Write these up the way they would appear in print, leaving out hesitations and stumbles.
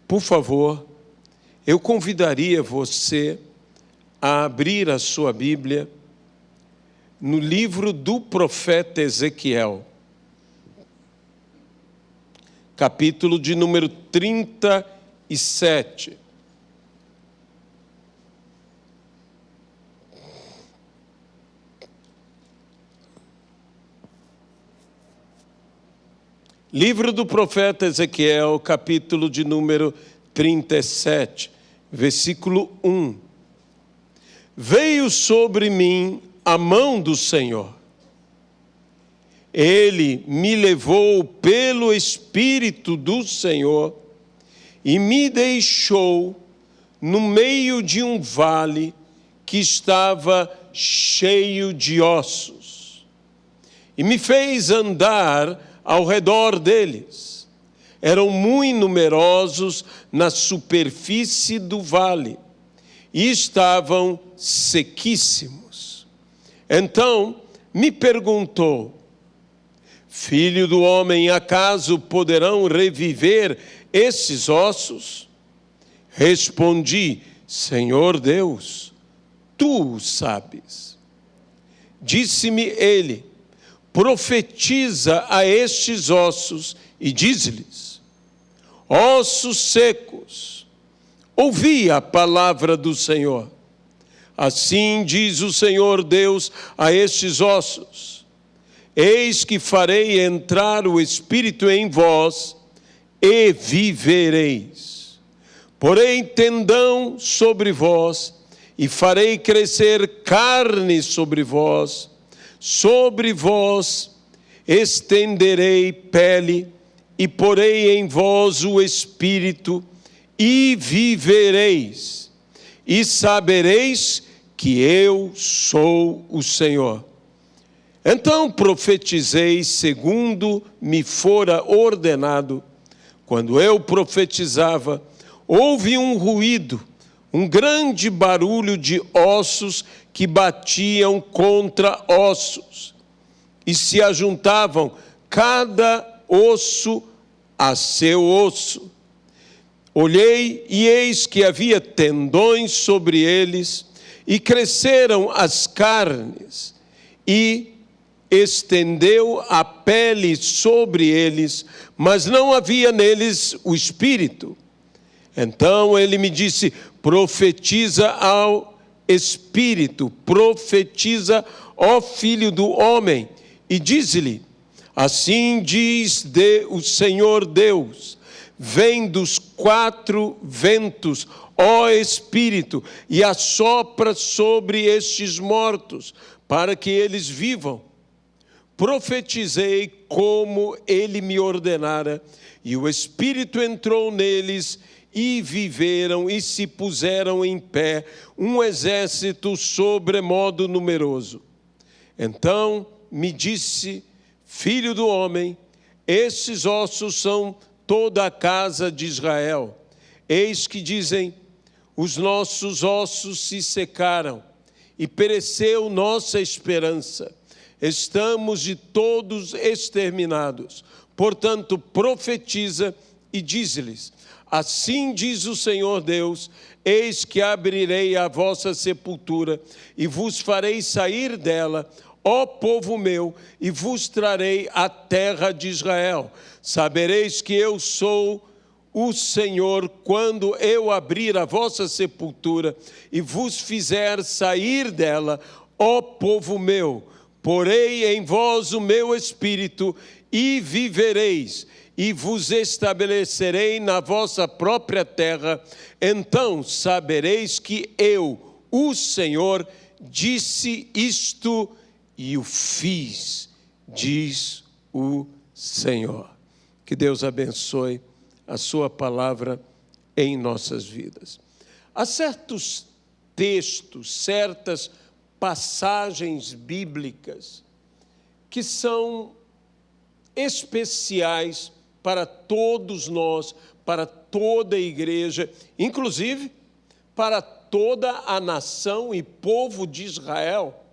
Por favor, eu convidaria você a abrir a sua Bíblia no livro do profeta Ezequiel, capítulo de número 37. Livro do profeta Ezequiel, capítulo de número 37, versículo 1. Veio sobre mim a mão do Senhor. Ele me levou pelo Espírito do Senhor e me deixou no meio de um vale que estava cheio de ossos. E me fez andar ao redor deles. Eram muito numerosos na superfície do vale e estavam sequíssimos. Então me perguntou: Filho do homem, acaso poderão reviver esses ossos? Respondi: Senhor Deus, tu o sabes. Disse-me ele: profetiza a estes ossos e diz-lhes: ossos secos, ouvi a palavra do Senhor. Assim diz o Senhor Deus a estes ossos: eis que farei entrar o Espírito em vós e vivereis. Porei tendão sobre vós e farei crescer carne sobre vós estenderei pele e porei em vós o Espírito e vivereis, e sabereis que eu sou o Senhor. Então profetizei segundo me fora ordenado. Quando eu profetizava, houve um ruído, um grande barulho de ossos que batiam contra ossos e se ajuntavam, cada osso a seu osso. Olhei e eis que havia tendões sobre eles, e cresceram as carnes, e estendeu a pele sobre eles, mas não havia neles o espírito. Então ele me disse: profetiza ao Espírito, profetiza, ó Filho do homem, e diz-lhe: assim diz o Senhor Deus: vem dos quatro ventos, ó Espírito, e assopra sobre estes mortos, para que eles vivam. Profetizei como ele me ordenara, e o Espírito entrou neles, e viveram e se puseram em pé um exército sobremodo numeroso. Então me disse: filho do homem, esses ossos são toda a casa de Israel. Eis que dizem: os nossos ossos se secaram e pereceu nossa esperança. Estamos de todos exterminados. Portanto, profetiza e diz-lhes: assim diz o Senhor Deus: eis que abrirei a vossa sepultura e vos farei sair dela, ó povo meu, e vos trarei a terra de Israel. Sabereis que eu sou o Senhor quando eu abrir a vossa sepultura e vos fizer sair dela, ó povo meu. Porei em vós o meu espírito e vivereis, e vos estabelecerei na vossa própria terra. Então sabereis que eu, o Senhor, disse isto e o fiz, diz o Senhor. Que Deus abençoe a sua palavra em nossas vidas. Há certos textos, certas passagens bíblicas que são especiais para todos nós, para toda a igreja, inclusive para toda a nação e povo de Israel.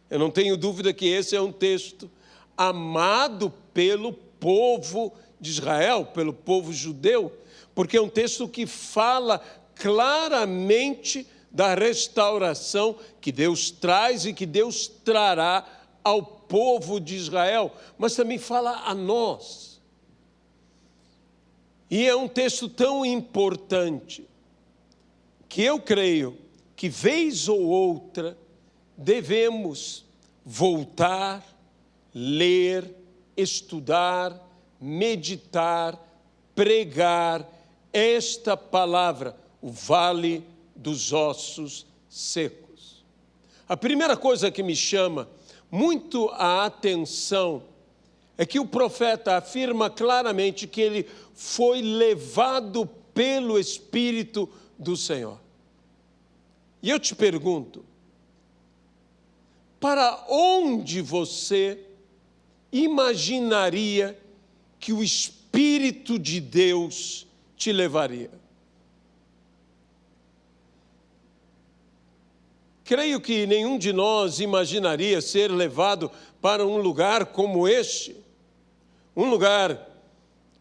Eu não tenho dúvida que esse é um texto amado pelo povo de Israel, pelo povo judeu, porque é um texto que fala claramente da restauração que Deus traz e que Deus trará ao povo de Israel, mas também fala a nós. E é um texto tão importante que eu creio que, vez ou outra, devemos voltar, ler, estudar, meditar, pregar esta palavra, o vale dos ossos secos. A primeira coisa que me chama muito a atenção é que o profeta afirma claramente que ele foi levado pelo Espírito do Senhor. E eu te pergunto, para onde você imaginaria que o Espírito de Deus te levaria? Creio que nenhum de nós imaginaria ser levado para um lugar como este, um lugar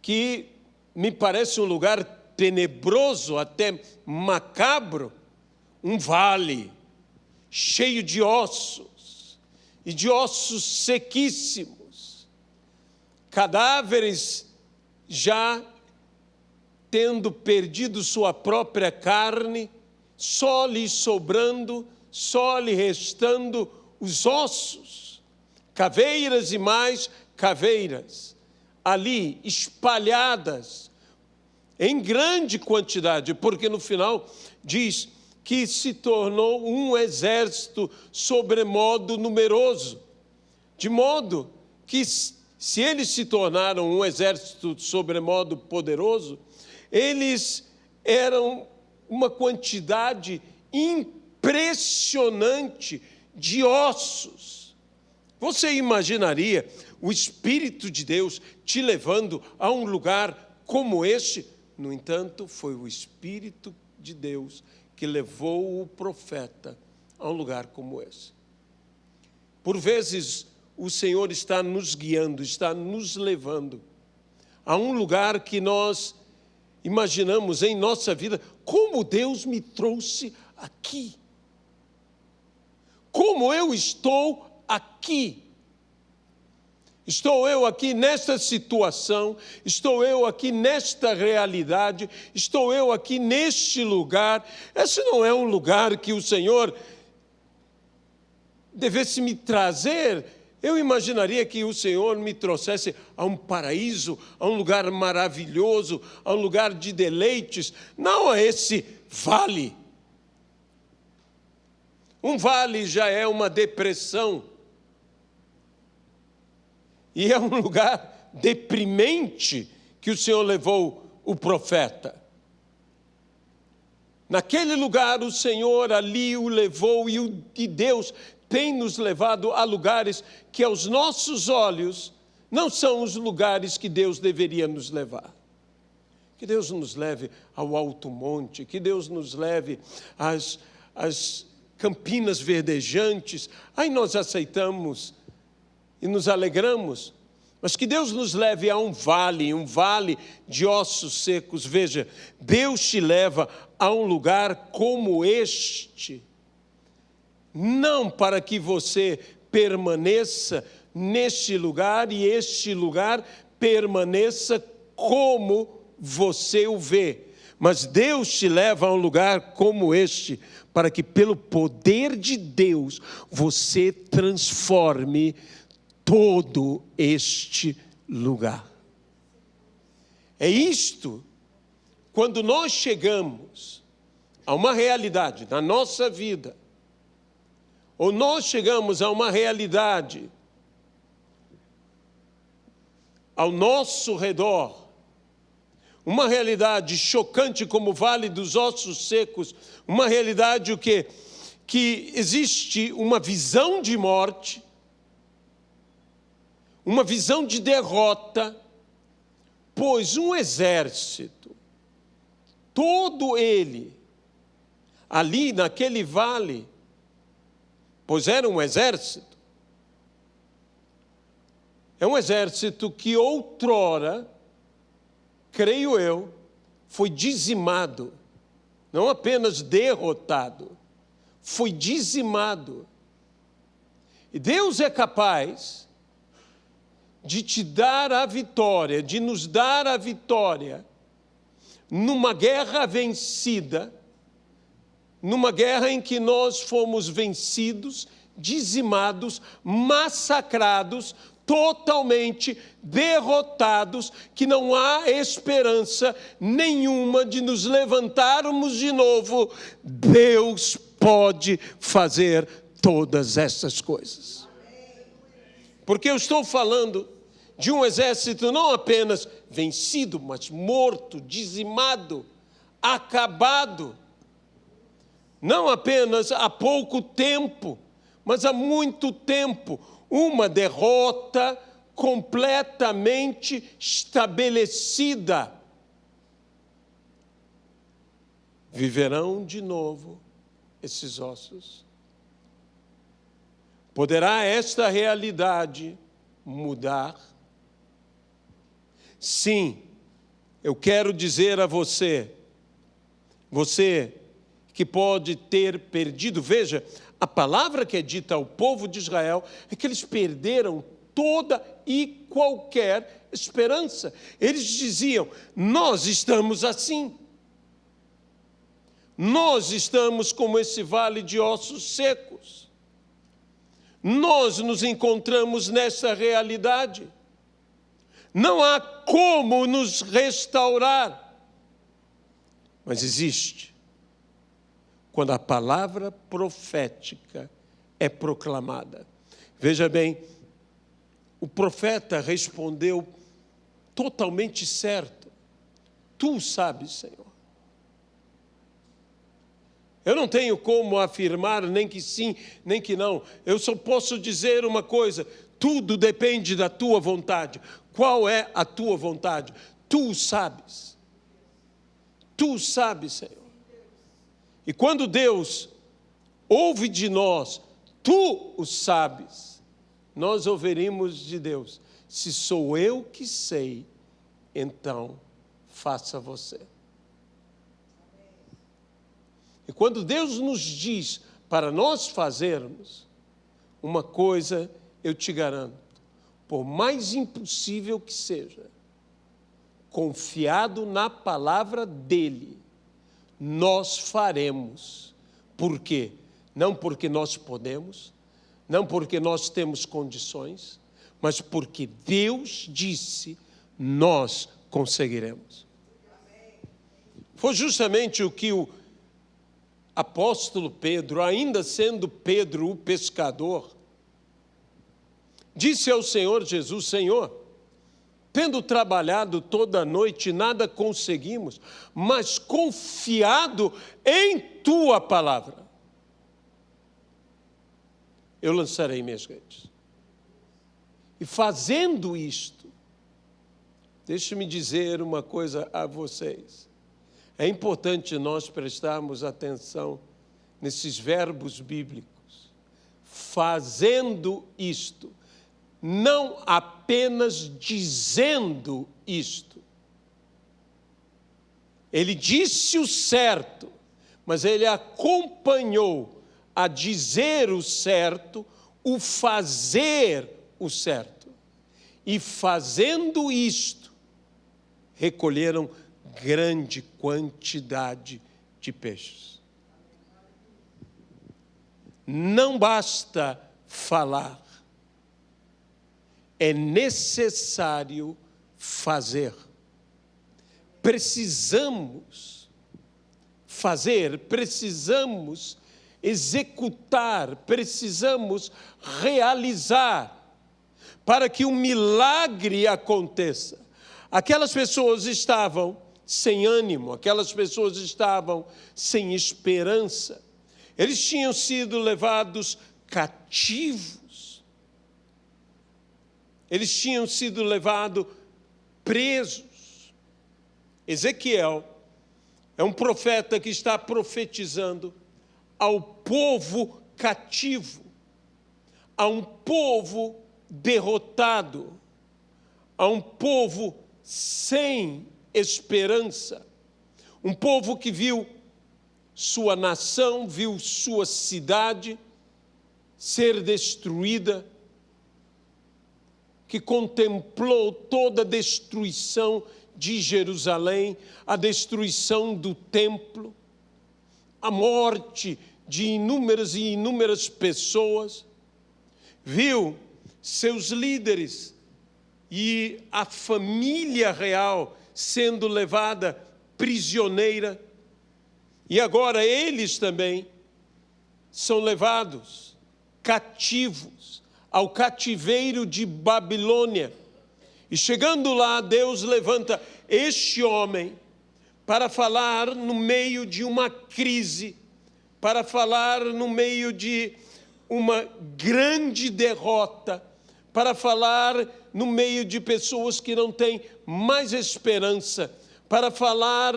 que me parece um lugar tenebroso, até macabro, um vale cheio de ossos, e de ossos sequíssimos, cadáveres já tendo perdido sua própria carne, só lhe sobrando, só lhe restando os ossos, caveiras e mais caveiras, ali espalhadas em grande quantidade, porque no final diz que se tornou um exército sobremodo numeroso, de modo que, se eles se tornaram um exército sobremodo poderoso, eles eram uma quantidade impressionante de ossos. Você imaginaria o Espírito de Deus te levando a um lugar como este? No entanto, foi o Espírito de Deus que levou o profeta a um lugar como esse. Por vezes, o Senhor está nos guiando, está nos levando a um lugar que nós imaginamos em nossa vida: como Deus me trouxe aqui? Como eu estou aqui? Estou eu aqui nesta situação, estou eu aqui nesta realidade, estou eu aqui neste lugar. Esse não é um lugar que o Senhor devesse me trazer. Eu imaginaria que o Senhor me trouxesse a um paraíso, a um lugar maravilhoso, a um lugar de deleites, não a esse vale. Um vale já é uma depressão. E é um lugar deprimente que o Senhor levou o profeta. Naquele lugar o Senhor ali o levou, e Deus tem nos levado a lugares que aos nossos olhos não são os lugares que Deus deveria nos levar. Que Deus nos leve ao alto monte, que Deus nos leve às campinas verdejantes. Aí nós aceitamos e nos alegramos, mas que Deus nos leve a um vale de ossos secos. Veja, Deus te leva a um lugar como este, não para que você permaneça neste lugar e este lugar permaneça como você o vê, mas Deus te leva a um lugar como este, para que pelo poder de Deus você transforme todo este lugar. É isto, quando nós chegamos a uma realidade na nossa vida, ou nós chegamos a uma realidade ao nosso redor, uma realidade chocante como o Vale dos Ossos Secos, uma realidade que existe uma visão de morte, uma visão de derrota, pois um exército, todo ele, ali naquele vale, pois era um exército, é um exército que outrora creio eu, foi dizimado, não apenas derrotado, foi dizimado. E Deus é capaz de te dar a vitória, de nos dar a vitória numa guerra vencida, numa guerra em que nós fomos vencidos, dizimados, massacrados, totalmente derrotados, que não há esperança nenhuma de nos levantarmos de novo. Deus pode fazer todas essas coisas. Porque eu estou falando de um exército não apenas vencido, mas morto, dizimado, acabado. Não apenas há pouco tempo, mas há muito tempo. Uma derrota completamente estabelecida. Viverão de novo esses ossos? Poderá esta realidade mudar? Sim, eu quero dizer a você que pode ter perdido, veja, a palavra que é dita ao povo de Israel é que eles perderam toda e qualquer esperança. Eles diziam: nós estamos assim. Nós estamos como esse vale de ossos secos. Nós nos encontramos nessa realidade. Não há como nos restaurar. Mas existe. Quando a palavra profética é proclamada. Veja bem, o profeta respondeu totalmente certo. Tu sabes, Senhor. Eu não tenho como afirmar nem que sim, nem que não. Eu só posso dizer uma coisa: tudo depende da tua vontade. Qual é a tua vontade? Tu sabes. Tu sabes, Senhor. E quando Deus ouve de nós, tu o sabes, nós ouviremos de Deus: se sou eu que sei, então faça você. E quando Deus nos diz para nós fazermos, uma coisa eu te garanto: por mais impossível que seja, confiado na palavra dEle, nós faremos. Por quê? Não porque nós podemos, não porque nós temos condições, mas porque Deus disse, nós conseguiremos. Foi justamente o que o apóstolo Pedro, ainda sendo Pedro o pescador, disse ao Senhor Jesus: Senhor, tendo trabalhado toda a noite, nada conseguimos, mas confiado em tua palavra, eu lançarei minhas redes. E fazendo isto, deixe-me dizer uma coisa a vocês. É importante nós prestarmos atenção nesses verbos bíblicos. Fazendo isto. Não apenas dizendo isto. Ele disse o certo, mas ele acompanhou a dizer o certo, o fazer o certo. E fazendo isto, recolheram grande quantidade de peixes. Não basta falar. É necessário fazer. Precisamos fazer, precisamos executar, precisamos realizar para que um milagre aconteça. Aquelas pessoas estavam sem ânimo, aquelas pessoas estavam sem esperança. Eles tinham sido levados cativos. Eles tinham sido levados presos. Ezequiel é um profeta que está profetizando ao povo cativo, a um povo derrotado, a um povo sem esperança. Um povo que viu sua nação, viu sua cidade ser destruída, que contemplou toda a destruição de Jerusalém, a destruição do templo, a morte de inúmeras e inúmeras pessoas, viu seus líderes e a família real sendo levada prisioneira, e agora eles também são levados cativos ao cativeiro de Babilônia. E chegando lá, Deus levanta este homem para falar no meio de uma crise, para falar no meio de uma grande derrota, para falar no meio de pessoas que não têm mais esperança, para falar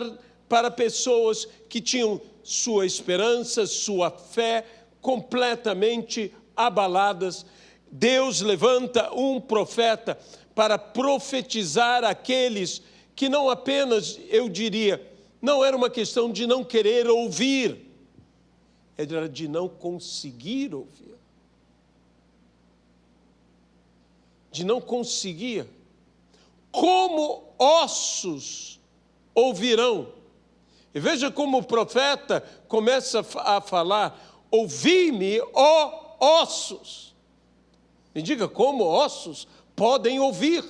para pessoas que tinham sua esperança, sua fé completamente abaladas. Deus levanta um profeta para profetizar aqueles que não apenas, eu diria, não era uma questão de não querer ouvir, era de não conseguir ouvir. De não conseguir. Como ossos ouvirão? E veja como o profeta começa a falar: ouvi-me, ó ossos. Me diga, como ossos podem ouvir?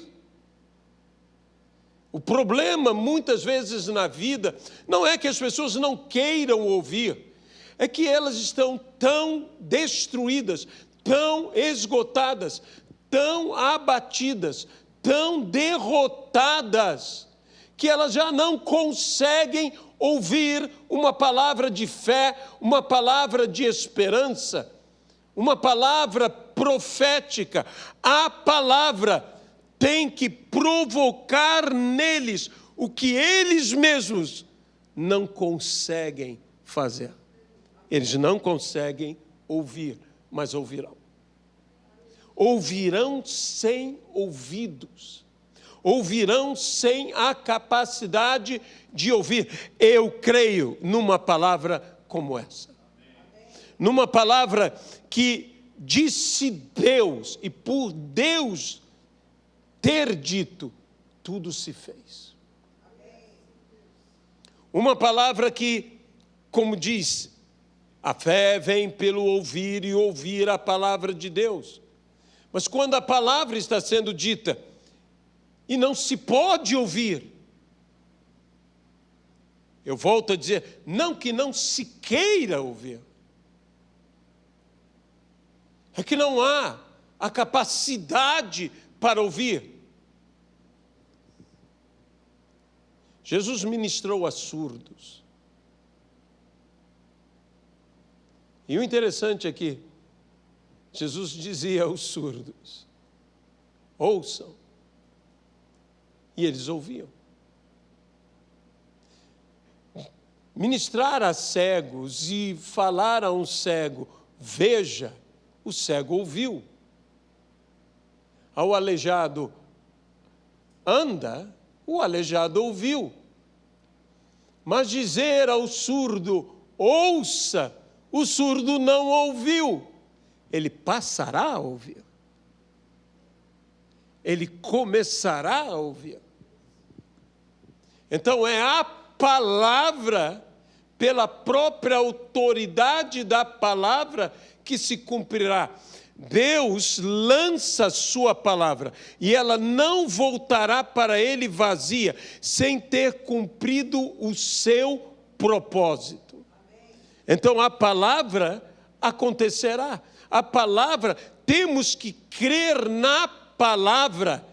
O problema, muitas vezes na vida, não é que as pessoas não queiram ouvir, é que elas estão tão destruídas, tão esgotadas, tão abatidas, tão derrotadas, que elas já não conseguem ouvir uma palavra de fé, uma palavra de esperança, uma palavra profética. A palavra tem que provocar neles o que eles mesmos não conseguem fazer. Eles não conseguem ouvir, mas ouvirão. Ouvirão sem ouvidos. Ouvirão sem a capacidade de ouvir. Eu creio numa palavra como essa. Numa palavra que disse Deus, e por Deus ter dito, tudo se fez. Uma palavra que, como diz, a fé vem pelo ouvir e ouvir a palavra de Deus. Mas quando a palavra está sendo dita e não se pode ouvir, eu volto a dizer, não que não se queira ouvir, é que não há a capacidade para ouvir. Jesus ministrou a surdos. E o interessante é que Jesus dizia aos surdos: ouçam. E eles ouviam. Ministrar a cegos e falar a um cego, veja, o cego ouviu. Ao aleijado, anda, o aleijado ouviu. Mas dizer ao surdo, ouça, o surdo não ouviu. Ele passará a ouvir. Ele começará a ouvir. Então é a palavra, pela própria autoridade da palavra, que se cumprirá. Deus lança a sua palavra e ela não voltará para ele vazia, sem ter cumprido o seu propósito. Então a palavra acontecerá. A palavra, temos que crer na palavra,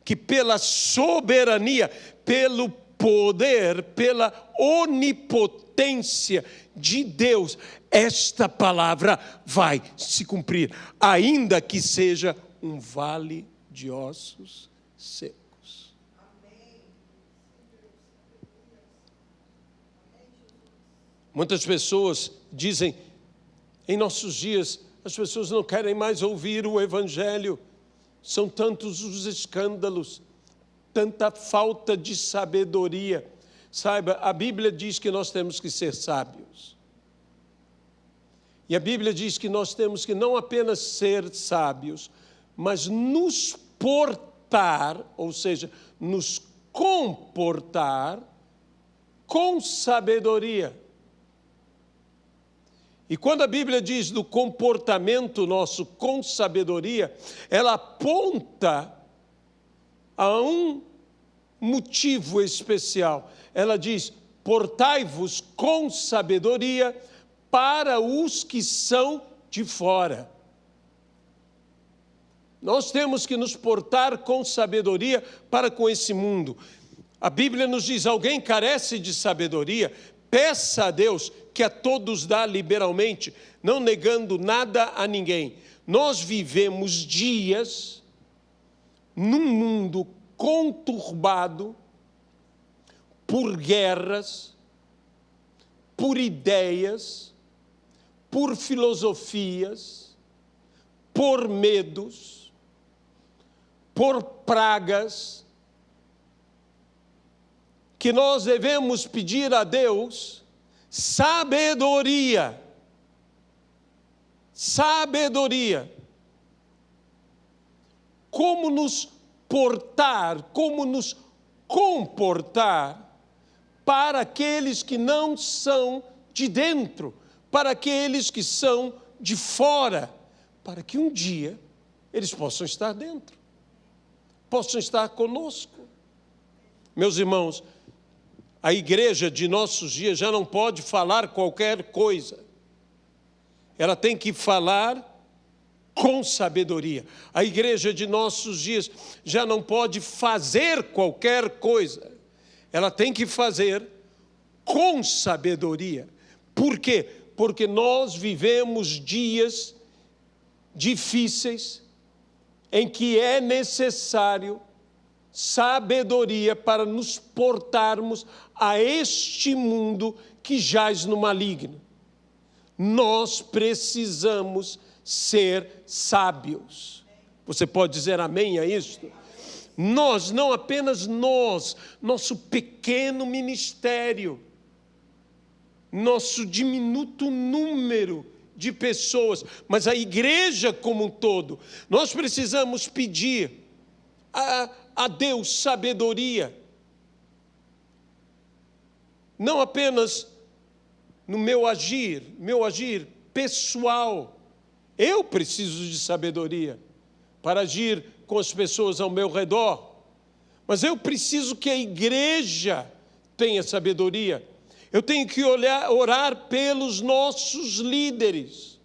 que pela soberania, pelo poder, pela onipotência de Deus, esta palavra vai se cumprir, ainda que seja um vale de ossos secos. Muitas pessoas dizem, em nossos dias, as pessoas não querem mais ouvir o Evangelho, são tantos os escândalos, tanta falta de sabedoria. Saiba, a Bíblia diz que nós temos que ser sábios. E a Bíblia diz que nós temos que não apenas ser sábios, mas nos portar, ou seja, nos comportar com sabedoria. E quando a Bíblia diz do comportamento nosso com sabedoria, ela aponta a um motivo especial. Ela diz: portai-vos com sabedoria para os que são de fora. Nós temos que nos portar com sabedoria para com esse mundo. A Bíblia nos diz: alguém carece de sabedoria, peça a Deus, que a todos dá liberalmente, não negando nada a ninguém. Nós vivemos dias num mundo conturbado por guerras, por ideias, por filosofias, por medos, por pragas, que nós devemos pedir a Deus sabedoria. Sabedoria. Como nos portar, como nos comportar para aqueles que não são de dentro, para aqueles que são de fora, para que um dia eles possam estar dentro, possam estar conosco. Meus irmãos, a igreja de nossos dias já não pode falar qualquer coisa. Ela tem que falar com sabedoria. A igreja de nossos dias já não pode fazer qualquer coisa. Ela tem que fazer com sabedoria. Por quê? Porque nós vivemos dias difíceis em que é necessário sabedoria para nos portarmos a este mundo que jaz no maligno. Nós precisamos ser sábios. Você pode dizer amém a isto? Nós, não apenas nós, nosso pequeno ministério, nosso diminuto número de pessoas, mas a igreja como um todo, nós precisamos pedir a Deus sabedoria, não apenas no meu agir pessoal. Eu preciso de sabedoria para agir com as pessoas ao meu redor, mas eu preciso que a igreja tenha sabedoria. Eu tenho que orar pelos nossos líderes,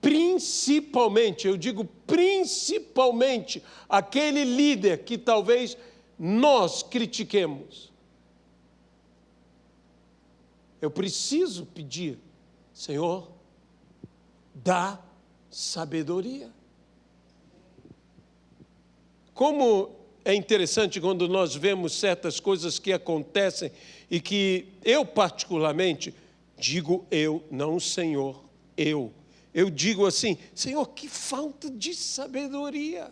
principalmente, eu digo principalmente, aquele líder que talvez nós critiquemos. Eu preciso pedir: Senhor, dá sabedoria. Como é interessante quando nós vemos certas coisas que acontecem e que eu particularmente digo eu, não o Senhor, eu digo assim: Senhor, que falta de sabedoria.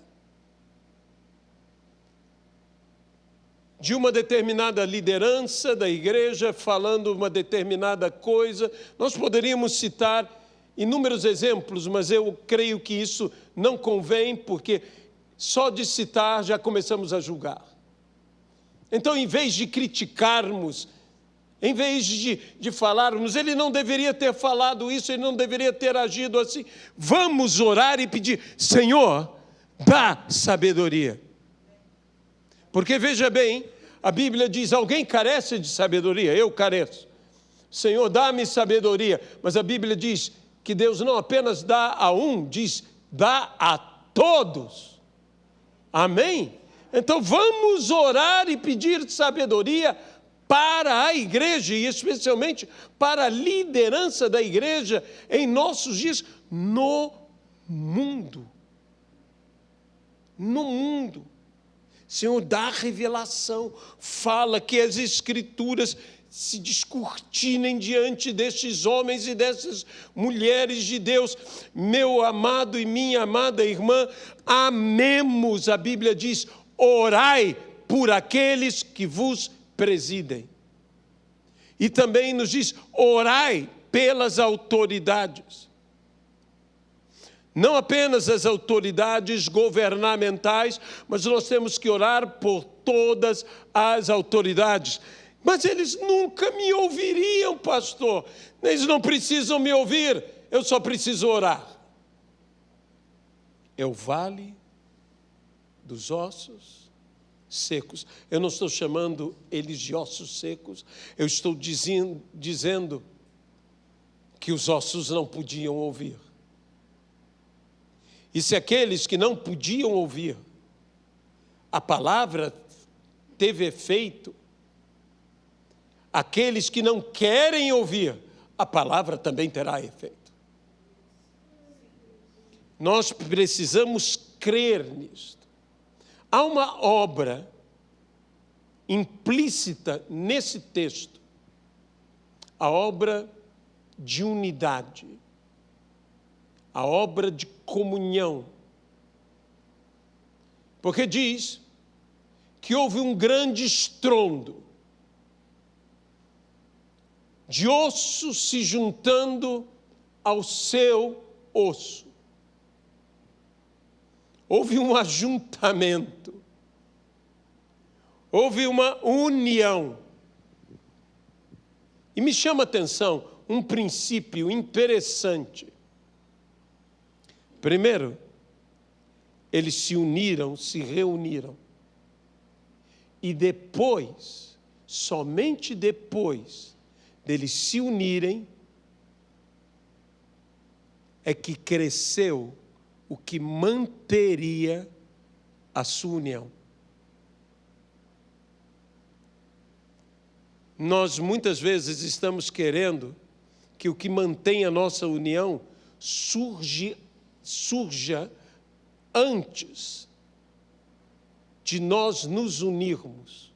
De uma determinada liderança da igreja falando uma determinada coisa, nós poderíamos citar inúmeros exemplos, mas eu creio que isso não convém, porque só de citar já começamos a julgar. Então, em vez de criticarmos, em vez de falarmos, ele não deveria ter falado isso, ele não deveria ter agido assim, vamos orar e pedir: Senhor, dá sabedoria. Porque, veja bem, a Bíblia diz: alguém carece de sabedoria? Eu careço. Senhor, dá-me sabedoria. Mas a Bíblia diz que Deus não apenas dá a um, diz: dá a todos. Amém? Então vamos orar e pedir sabedoria para a igreja, e especialmente para a liderança da igreja em nossos dias no mundo. No mundo. Senhor, dá revelação, fala que as Escrituras se descortinem diante destes homens e dessas mulheres de Deus. Meu amado e minha amada irmã, amemos, a Bíblia diz: orai por aqueles que vos presidem. E também nos diz, orai pelas autoridades. Não apenas as autoridades governamentais, mas nós temos que orar por todas as autoridades. Mas eles nunca me ouviriam, pastor. Eles não precisam me ouvir, eu só preciso orar. É o vale dos ossos secos. Eu não estou chamando eles de ossos secos, eu estou dizendo que os ossos não podiam ouvir. E se aqueles que não podiam ouvir, a palavra teve efeito, aqueles que não querem ouvir, a palavra também terá efeito. Nós precisamos crer nisto. Há uma obra implícita nesse texto, a obra de unidade, a obra de comunhão. Porque diz que houve um grande estrondo de osso se juntando ao seu osso. Houve um ajuntamento, houve uma união. E me chama a atenção um princípio interessante. Primeiro, eles se uniram, se reuniram. E depois, somente depois deles se unirem, é que cresceu o que manteria a sua união. Nós muitas vezes estamos querendo que o que mantém a nossa união surja antes de nós nos unirmos.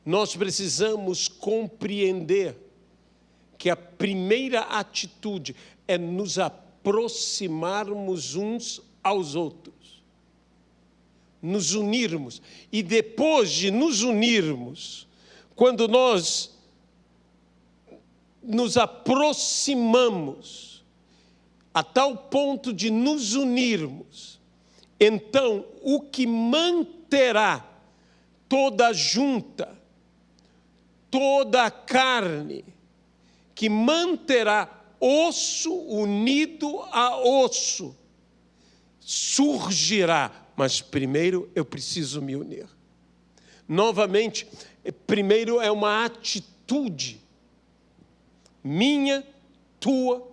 Nós precisamos compreender que a primeira atitude é nos aproximarmos uns aos outros, nos unirmos. E depois de nos unirmos, quando nós nos aproximamos a tal ponto de nos unirmos, então o que manterá toda a junta, toda a carne, que manterá osso unido a osso, surgirá. Mas primeiro eu preciso me unir. Novamente, primeiro é uma atitude minha, tua,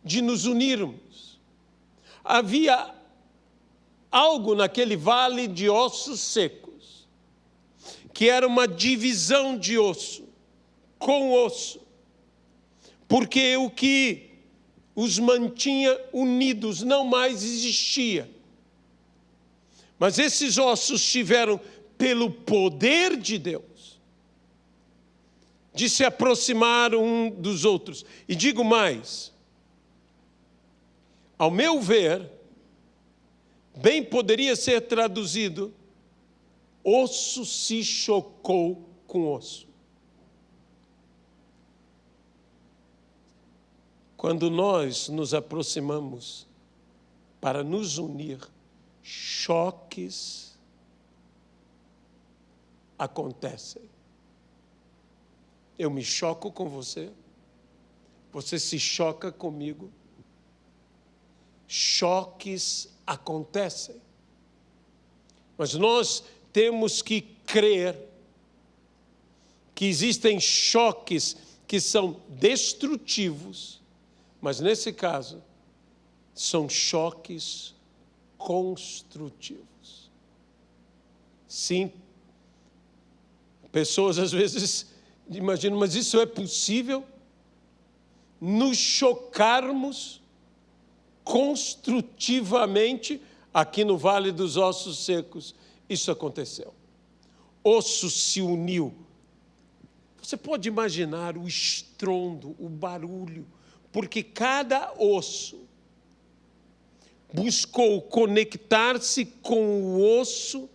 de nos unirmos. Havia algo naquele vale de ossos secos, que era uma divisão de osso com osso, porque o que os mantinha unidos não mais existia. Mas esses ossos tiveram, pelo poder de Deus, de se aproximar um dos outros. E digo mais, ao meu ver, bem poderia ser traduzido, osso se chocou com osso. Quando nós nos aproximamos para nos unir, choques acontecem. Eu me choco com você, você se choca comigo. Choques acontecem. Mas nós temos que crer que existem choques que são destrutivos, mas nesse caso são choques construtivos. Sim, pessoas às vezes imaginam, mas isso é possível? Nos chocarmos construtivamente aqui no Vale dos Ossos Secos. Isso aconteceu. Osso se uniu. Você pode imaginar o estrondo, o barulho, porque cada osso, buscou conectar-se com o osso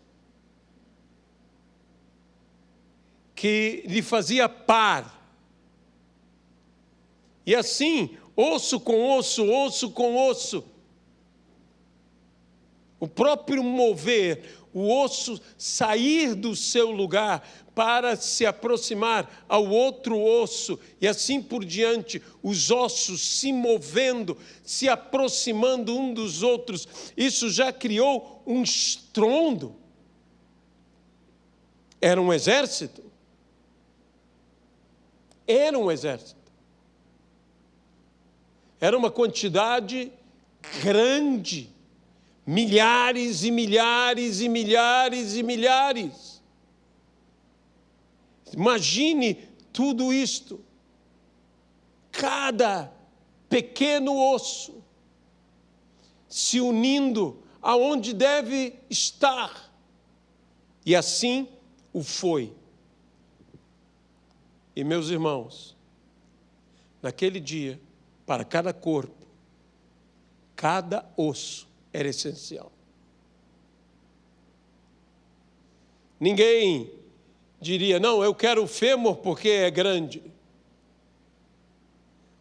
que lhe fazia par. E assim, osso com osso, osso com osso. O próprio mover, o osso sair do seu lugar para se aproximar ao outro osso, e assim por diante, os ossos se movendo, se aproximando um dos outros. Isso já criou um estrondo. Era um exército. Era um exército. Era uma quantidade grande, milhares e milhares e milhares e milhares. Imagine tudo isto. Cada pequeno osso se unindo aonde deve estar. E assim o foi. E meus irmãos, naquele dia, para cada corpo, cada osso era essencial. Ninguém diria, não, eu quero o fêmur porque é grande.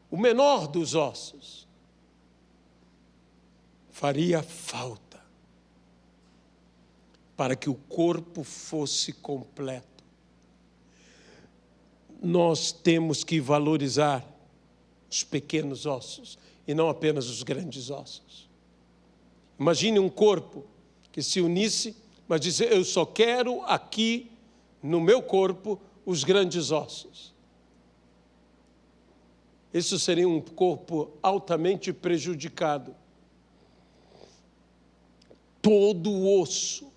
O menor dos ossos faria falta para que o corpo fosse completo. Nós temos que valorizar os pequenos ossos e não apenas os grandes ossos. Imagine um corpo que se unisse, mas disse, eu só quero aqui no meu corpo os grandes ossos. Isso seria um corpo altamente prejudicado. Todo o osso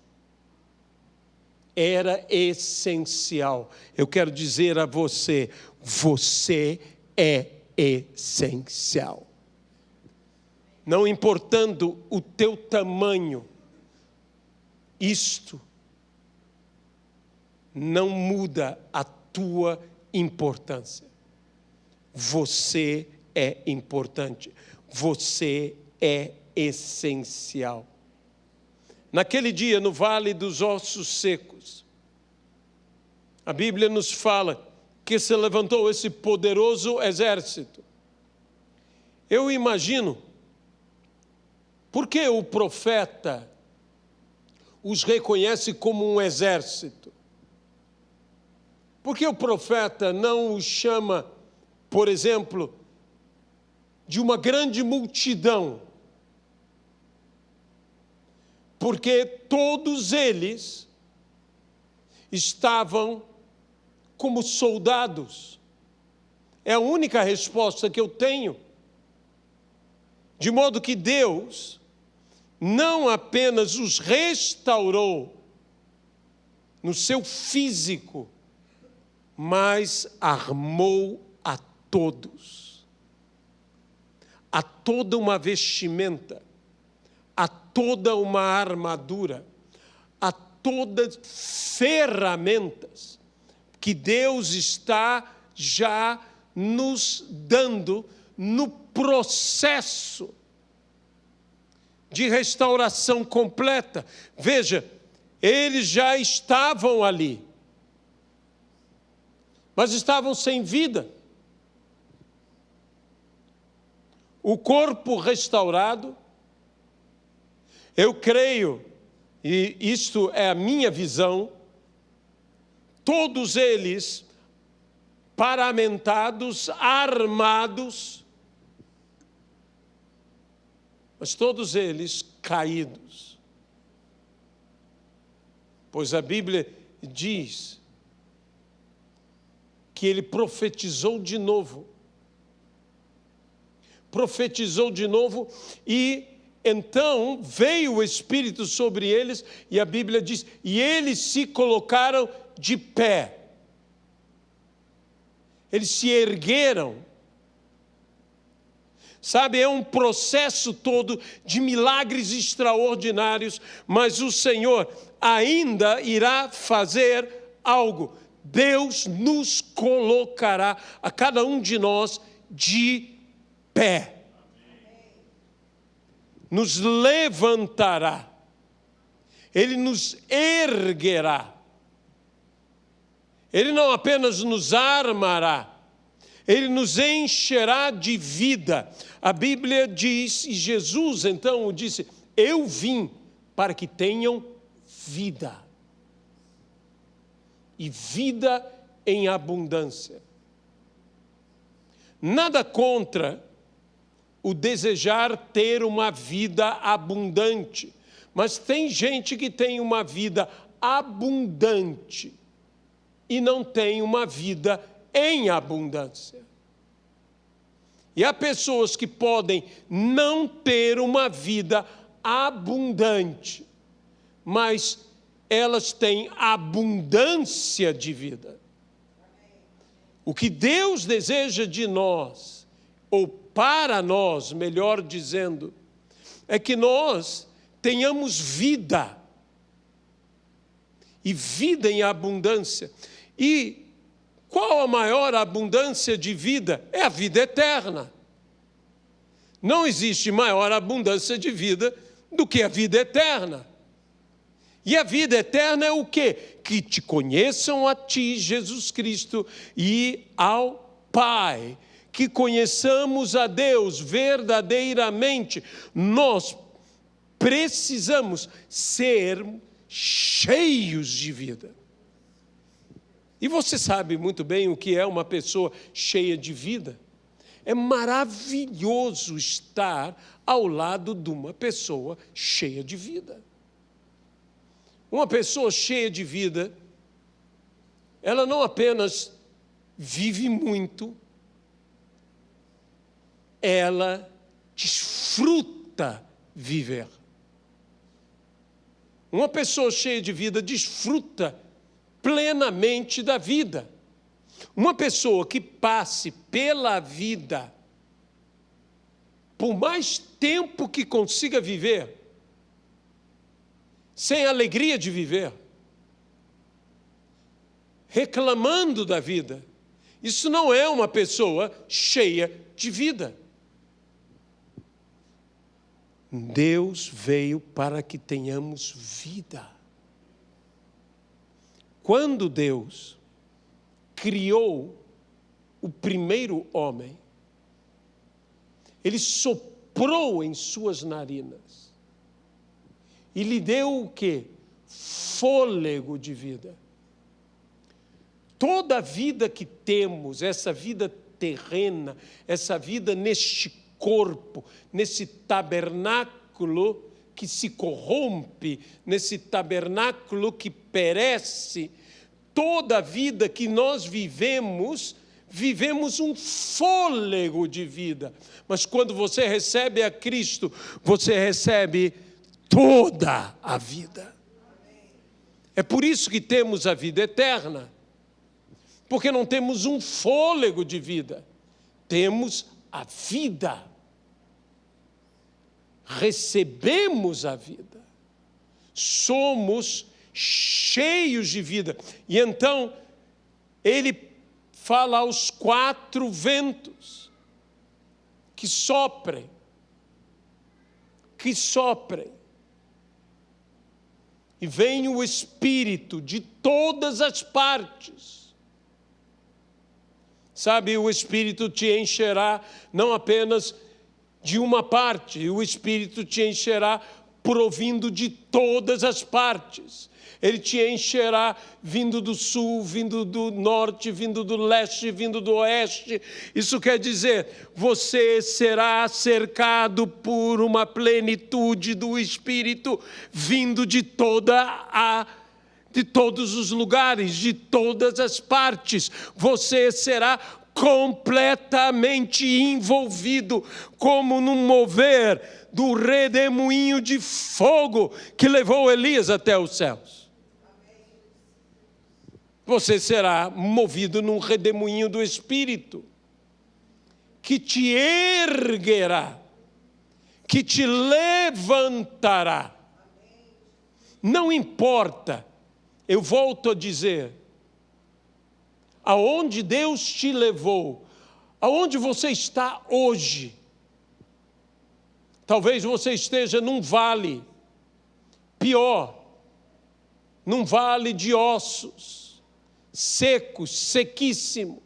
era essencial. Eu quero dizer a você, você é essencial. Não importando o teu tamanho, isto não muda a tua importância. Você é importante. Você é essencial. Naquele dia, no Vale dos Ossos Secos, a Bíblia nos fala que se levantou esse poderoso exército. Eu imagino, por que o profeta os reconhece como um exército? Por que o profeta não os chama, por exemplo, de uma grande multidão? Porque todos eles estavam como soldados. É a única resposta que eu tenho. De modo que Deus não apenas os restaurou no seu físico, mas armou a todos. A toda uma vestimenta, a toda uma armadura, a todas ferramentas que Deus está já nos dando no processo de restauração completa. Veja, eles já estavam ali, mas estavam sem vida. O corpo restaurado, eu creio, e isto é a minha visão, todos eles paramentados, armados, mas todos eles caídos. Pois a Bíblia diz que ele profetizou de novo. Profetizou de novo e então veio o Espírito sobre eles e a Bíblia diz, e eles se colocaram de pé. Eles se ergueram. Sabe, é um processo todo de milagres extraordinários, mas o Senhor ainda irá fazer algo. Deus nos colocará, a cada um de nós, de pé. nos levantará, Ele nos erguerá. Ele não apenas nos armará, Ele nos encherá de vida. A Bíblia diz, e Jesus então disse, eu vim para que tenham vida. E vida em abundância. Nada contra o desejar ter uma vida abundante, mas tem gente que tem uma vida abundante e não tem uma vida em abundância. E há pessoas que podem não ter uma vida abundante, mas elas têm abundância de vida. O que Deus deseja de nós, ou para nós, melhor dizendo, é que nós tenhamos vida, e vida em abundância. E qual a maior abundância de vida? É a vida eterna. Não existe maior abundância de vida do que a vida eterna. E a vida eterna é o quê? Que te conheçam a ti, Jesus Cristo, e ao Pai. Que conheçamos a Deus verdadeiramente. Nós precisamos ser cheios de vida. E você sabe muito bem o que é uma pessoa cheia de vida. É maravilhoso estar ao lado de uma pessoa cheia de vida. Uma pessoa cheia de vida, ela não apenas vive muito, ela desfruta viver. Uma pessoa cheia de vida desfruta plenamente da vida. Uma pessoa que passe pela vida, por mais tempo que consiga viver, sem alegria de viver, reclamando da vida, isso não é uma pessoa cheia de vida. Deus veio para que tenhamos vida. Quando Deus criou o primeiro homem, Ele soprou em suas narinas e lhe deu o quê? Fôlego de vida. Toda a vida que temos, essa vida terrena, essa vida neste corpo, nesse tabernáculo que se corrompe, nesse tabernáculo que perece, toda a vida que nós vivemos um fôlego de vida. Mas quando você recebe a Cristo, você recebe toda a vida. É por isso que temos a vida eterna. Porque não temos um fôlego de vida, temos a vida. Recebemos a vida. Somos cheios de vida. E então, ele fala aos 4 ventos que soprem. E vem o Espírito de todas as partes. Sabe, o Espírito te encherá não apenas de uma parte, o Espírito te encherá provindo de todas as partes. Ele te encherá vindo do sul, vindo do norte, vindo do leste, vindo do oeste. Isso quer dizer, você será cercado por uma plenitude do Espírito vindo de todos os lugares, de todas as partes. Você será completamente envolvido, como num mover do redemoinho de fogo que levou Elias até os céus. Você será movido num redemoinho do Espírito, que te erguerá, que te levantará. Não importa, eu volto a dizer, aonde Deus te levou, aonde você está hoje, Talvez você esteja num vale, pior, num vale de ossos, secos, sequíssimos.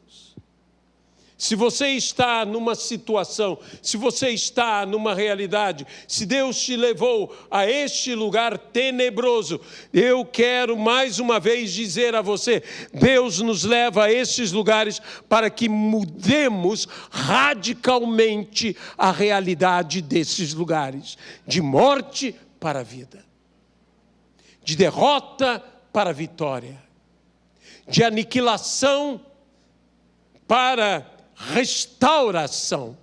Se você está numa situação, se você está numa realidade, se Deus te levou a este lugar tenebroso, eu quero mais uma vez dizer a você, Deus nos leva a estes lugares para que mudemos radicalmente a realidade desses lugares, de morte para a vida, de derrota para a vitória, de aniquilação para restauração.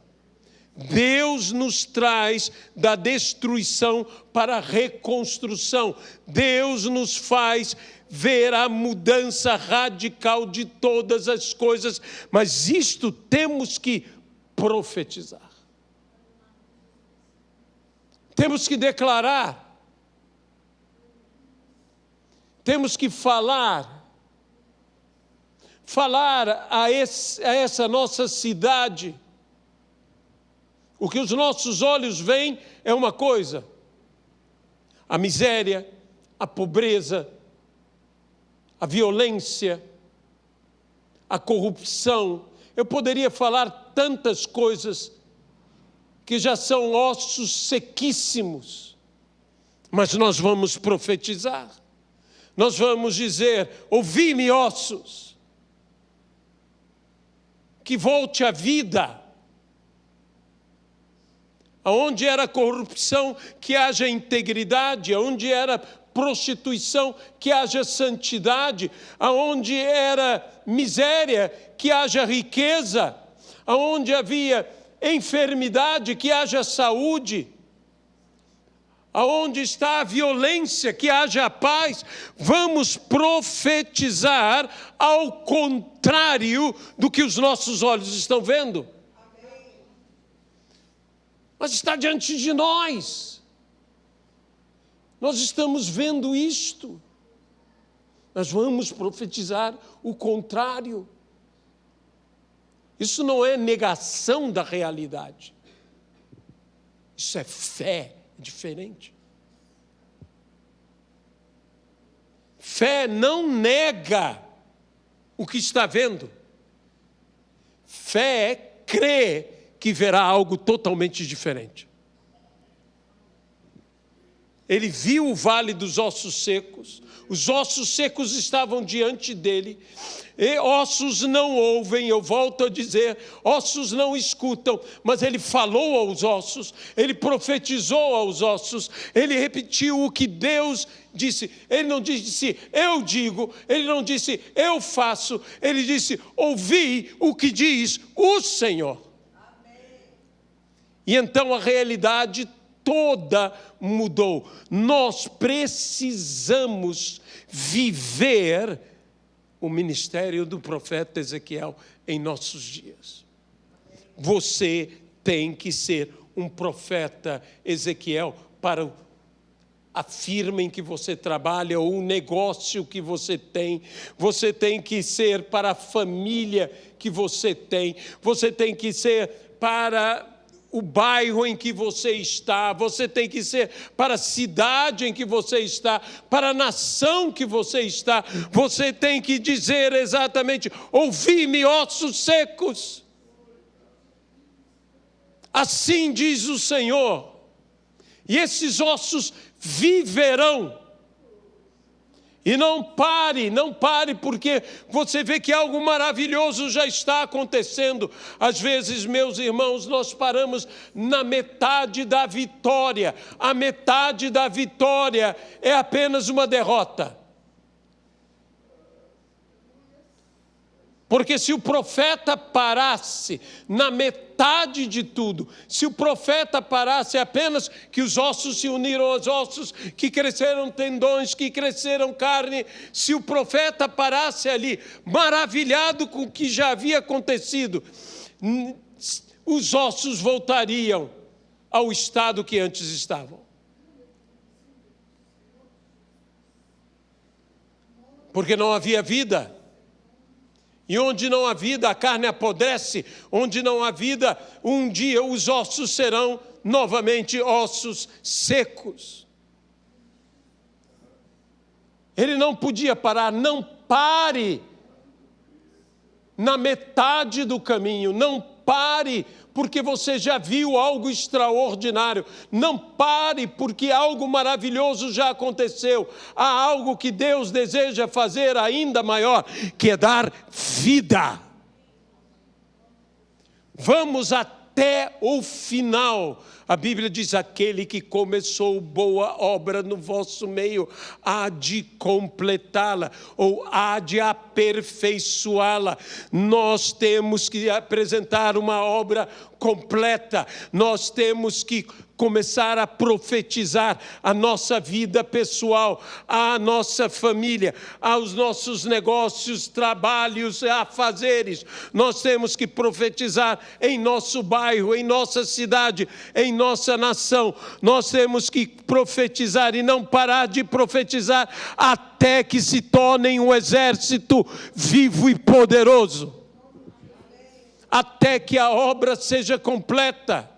Deus nos traz da destruição para a reconstrução. Deus nos faz ver a mudança radical de todas as coisas, mas isto temos que profetizar. Temos que declarar. Temos que falar a essa nossa cidade. O que os nossos olhos veem é uma coisa: a miséria, a pobreza, a violência, a corrupção. Eu poderia falar tantas coisas que já são ossos sequíssimos, mas nós vamos profetizar. Nós vamos dizer: ouvi-me, ossos, que volte à vida. Aonde era corrupção, que haja integridade. Aonde era prostituição, que haja santidade. Aonde era miséria, que haja riqueza. Aonde havia enfermidade, que haja saúde. Aonde está a violência, que haja paz. Vamos profetizar ao contrário do que os nossos olhos estão vendo. Amém. Mas está diante de nós. Nós estamos vendo isto. Nós vamos profetizar o contrário. Isso não é negação da realidade. Isso é fé. Diferente. Fé não nega o que está vendo. Fé crê que verá algo totalmente diferente. Ele viu o vale dos ossos secos. Os ossos secos estavam diante dele. E ossos não ouvem, eu volto a dizer, ossos não escutam, mas ele falou aos ossos, ele profetizou aos ossos, ele repetiu o que Deus disse. Ele não disse, eu digo, ele não disse, eu faço, ele disse, ouvi o que diz o Senhor. Amém. E então a realidade toda mudou. Nós precisamos viver o ministério do profeta Ezequiel em nossos dias. Você tem que ser um profeta Ezequiel para a firma em que você trabalha ou o negócio que você tem. Você tem que ser para a família que você tem. Você tem que ser para o bairro em que você está, você tem que ser para a cidade em que você está, para a nação que você está, você tem que dizer exatamente, ouvi-me, ossos secos. Assim diz o Senhor, e esses ossos viverão. E não pare, porque você vê que algo maravilhoso já está acontecendo. Às vezes, meus irmãos, nós paramos na metade da vitória. A metade da vitória é apenas uma derrota. Porque se o profeta parasse na metade de tudo, se o profeta parasse apenas que os ossos se uniram aos ossos, que cresceram tendões, que cresceram carne, se o profeta parasse ali, maravilhado com o que já havia acontecido, os ossos voltariam ao estado que antes estavam. Porque não havia vida. E onde não há vida, a carne apodrece. Onde não há vida, um dia os ossos serão novamente ossos secos. Ele não podia parar. Não pare na metade do caminho. Não pare porque você já viu algo extraordinário. Não pare porque algo maravilhoso já aconteceu. Há algo que Deus deseja fazer ainda maior, que é dar vida. Vamos até o final. A Bíblia diz: aquele que começou boa obra no vosso meio, há de completá-la, ou há de aperfeiçoá-la. Nós temos que apresentar uma obra completa. Nós temos que começar a profetizar a nossa vida pessoal, a nossa família, aos nossos negócios, trabalhos, afazeres. Nós temos que profetizar em nosso bairro, em nossa cidade, em nossa nação. Nós temos que profetizar e não parar de profetizar até que se tornem um exército vivo e poderoso. Até que a obra seja completa.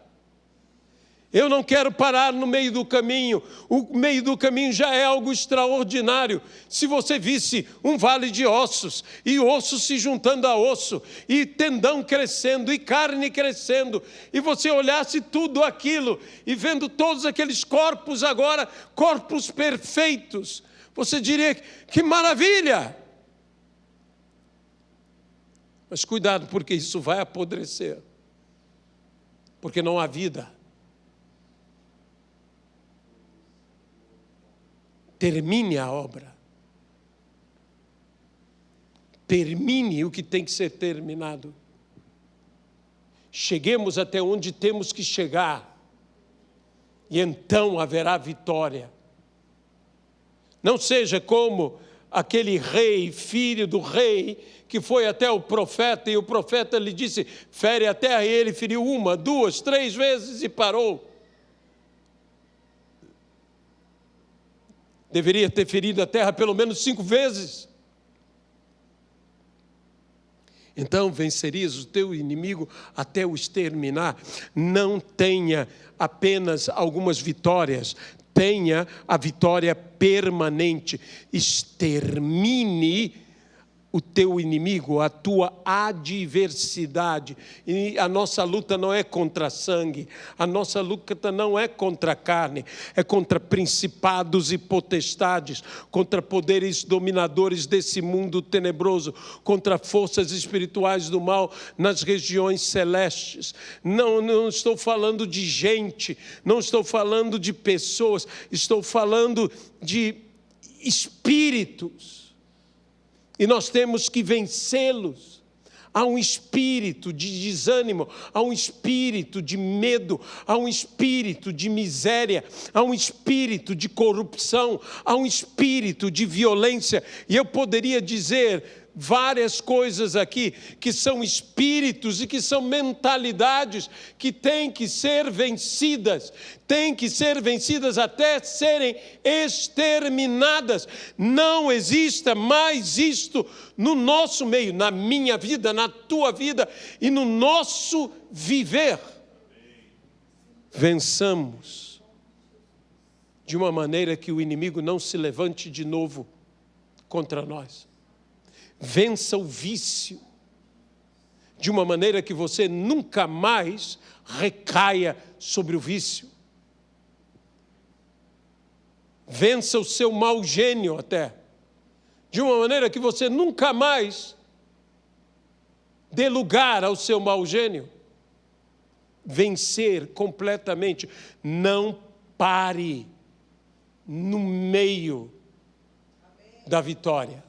Eu não quero parar no meio do caminho. O meio do caminho já é algo extraordinário. Se você visse um vale de ossos, e osso se juntando a osso, e tendão crescendo, e carne crescendo, e você olhasse tudo aquilo, e vendo todos aqueles corpos agora, corpos perfeitos, você diria: que maravilha! Mas cuidado, porque isso vai apodrecer. Porque não há vida. Termine a obra. Termine o que tem que ser terminado. Cheguemos até onde temos que chegar. E então haverá vitória. Não seja como aquele rei, filho do rei, que foi até o profeta, e o profeta lhe disse: fere a terra, e ele feriu 1, 2, 3 vezes e parou. Deveria ter ferido a terra pelo menos 5 vezes. Então vencerias o teu inimigo até o exterminar. Não tenha apenas algumas vitórias, tenha a vitória permanente. Extermine o teu inimigo, a tua adversidade. E a nossa luta não é contra sangue, a nossa luta não é contra a carne, é contra principados e potestades, contra poderes dominadores desse mundo tenebroso, contra forças espirituais do mal nas regiões celestes. Não estou falando de gente, não estou falando de pessoas, estou falando de espíritos. E nós temos que vencê-los. Há um espírito de desânimo, há um espírito de medo, há um espírito de miséria, há um espírito de corrupção, há um espírito de violência. E eu poderia dizer várias coisas aqui, que são espíritos e que são mentalidades que têm que ser vencidas até serem exterminadas. Não exista mais isto no nosso meio, na minha vida, na tua vida e no nosso viver. Vençamos de uma maneira que o inimigo não se levante de novo contra nós. Vença o vício de uma maneira que você nunca mais recaia sobre o vício. Vença o seu mau gênio até, de uma maneira que você nunca mais dê lugar ao seu mau gênio. Vencer completamente. Não pare no meio da vitória.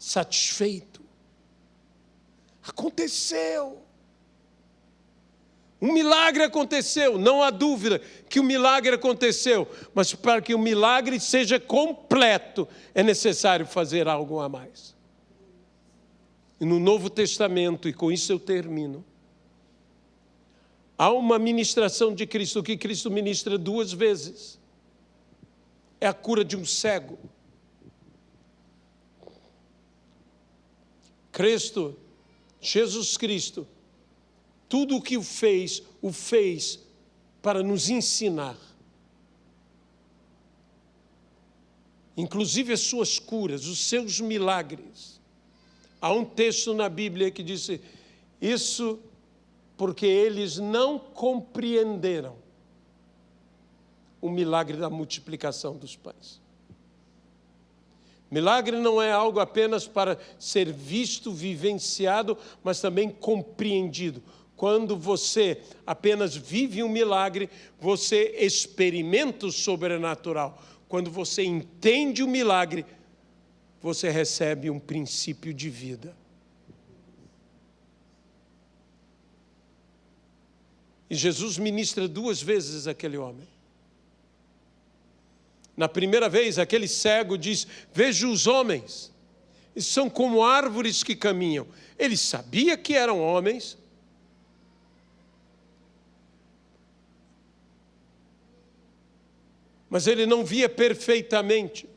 Satisfeito. Aconteceu. Um milagre aconteceu. Não há dúvida que o milagre aconteceu. Mas para que o milagre seja completo, é necessário fazer algo a mais. E no Novo Testamento, e com isso eu termino, há uma ministração de Cristo, que Cristo ministra 2 vezes. É a cura de um cego. Cristo, Jesus Cristo, tudo o que o fez para nos ensinar. Inclusive as suas curas, os seus milagres. Há um texto na Bíblia que diz isso porque eles não compreenderam o milagre da multiplicação dos pães. Milagre não é algo apenas para ser visto, vivenciado, mas também compreendido. Quando você apenas vive um milagre, você experimenta o sobrenatural. Quando você entende o milagre, você recebe um princípio de vida. E Jesus ministra 2 vezes aquele homem. Na primeira vez, aquele cego diz: vejo os homens, e são como árvores que caminham. Ele sabia que eram homens, mas ele não via perfeitamente.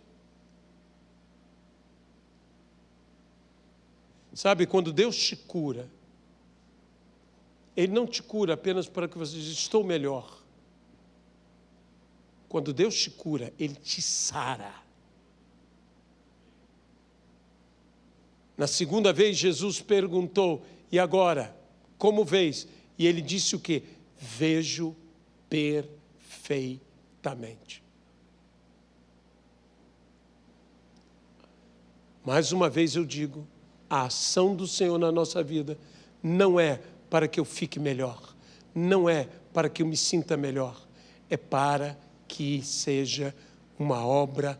Sabe, quando Deus te cura, Ele não te cura apenas para que você diga: estou melhor. Quando Deus te cura, Ele te sara. Na segunda vez, Jesus perguntou: e agora, como vês? E ele disse o quê? Vejo perfeitamente. Mais uma vez eu digo, a ação do Senhor na nossa vida não é para que eu fique melhor, não é para que eu me sinta melhor, é para que seja uma obra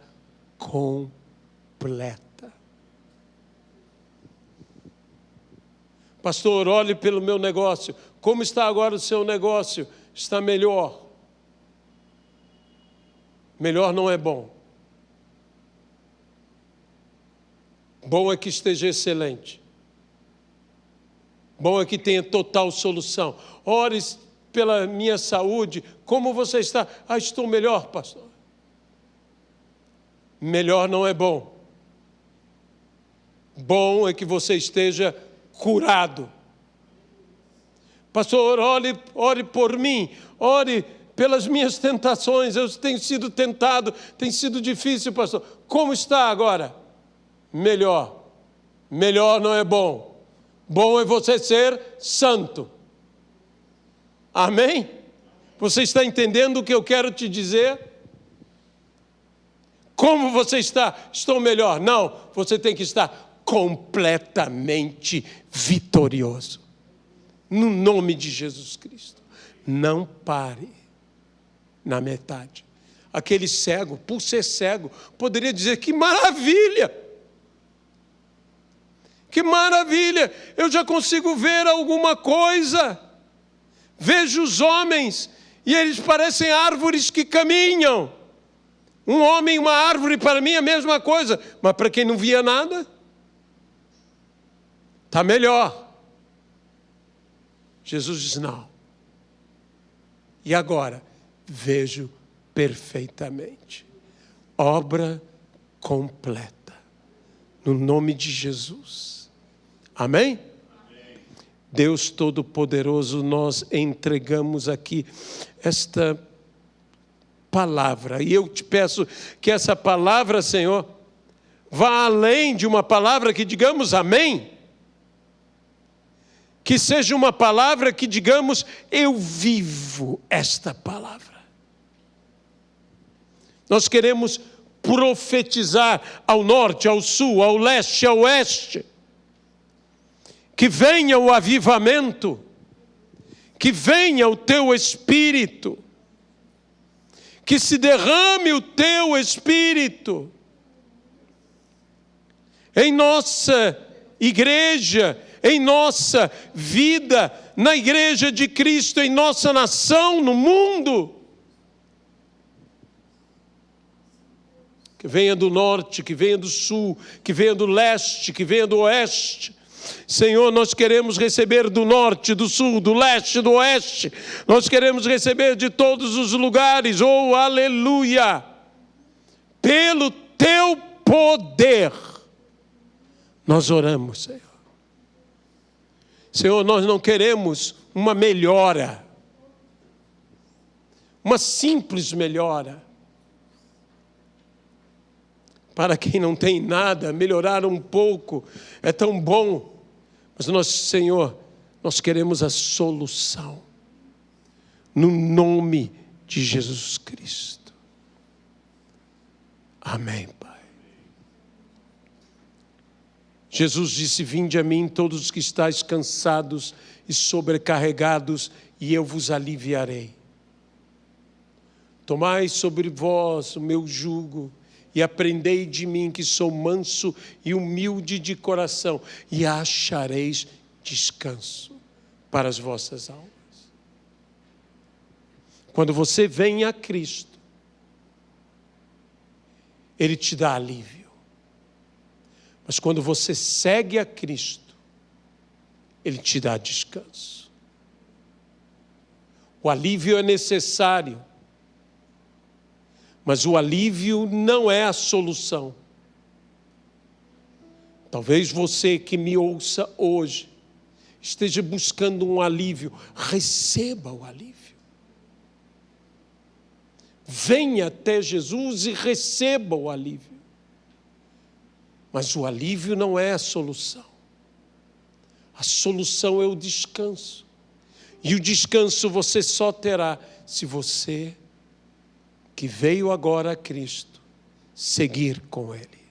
completa. Pastor, olhe pelo meu negócio. Como está agora o seu negócio? Está melhor. Melhor não é bom. Bom é que esteja excelente. Bom é que tenha total solução. Ore pela minha saúde. Como você está? Estou melhor, pastor. Melhor não é bom. Bom é que você esteja curado. Pastor, ore por mim. Ore pelas minhas tentações. Eu tenho sido tentado, tem sido difícil, pastor. Como está agora? Melhor. Melhor não é bom. Bom é você ser santo. Amém? Você está entendendo o que eu quero te dizer? Como você está? Estou melhor. Não, você tem que estar completamente vitorioso. No nome de Jesus Cristo. Não pare na metade. Aquele cego, por ser cego, poderia dizer: que maravilha! Que maravilha! Eu já consigo ver alguma coisa. Vejo os homens e eles parecem árvores que caminham. Um homem e uma árvore para mim é a mesma coisa, mas para quem não via nada, está melhor. Jesus diz: não. E agora? Vejo perfeitamente. Obra completa. No nome de Jesus. Amém? Amém? Deus Todo-Poderoso, nós entregamos aqui esta palavra. E eu te peço que essa palavra, Senhor, vá além de uma palavra que digamos amém. Que seja uma palavra que digamos: eu vivo esta palavra. Nós queremos profetizar ao norte, ao sul, ao leste, ao oeste. Que venha o avivamento, que venha o teu Espírito, que se derrame o teu Espírito em nossa igreja, em nossa vida, na igreja de Cristo, em nossa nação, no mundo. Que venha do norte, que venha do sul, que venha do leste, que venha do oeste. Senhor, nós queremos receber do norte, do sul, do leste, do oeste. Nós queremos receber de todos os lugares. Oh, aleluia! Pelo teu poder, nós oramos, Senhor. Senhor, nós não queremos uma melhora, uma simples melhora. Para quem não tem nada, melhorar um pouco é tão bom. Mas nós, Senhor, nós queremos a solução. No nome de Jesus Cristo. Amém, Pai. Jesus disse: vinde a mim todos os que estáis cansados e sobrecarregados, e eu vos aliviarei. Tomai sobre vós o meu jugo e aprendei de mim, que sou manso e humilde de coração, e achareis descanso para as vossas almas. Quando você vem a Cristo, Ele te dá alívio. Mas quando você segue a Cristo, Ele te dá descanso. O alívio é necessário, mas o alívio não é a solução. Talvez você que me ouça hoje esteja buscando um alívio. Receba o alívio. Venha até Jesus e receba o alívio. Mas o alívio não é a solução. A solução é o descanso. E o descanso você só terá se você, que veio agora a Cristo, seguir com Ele.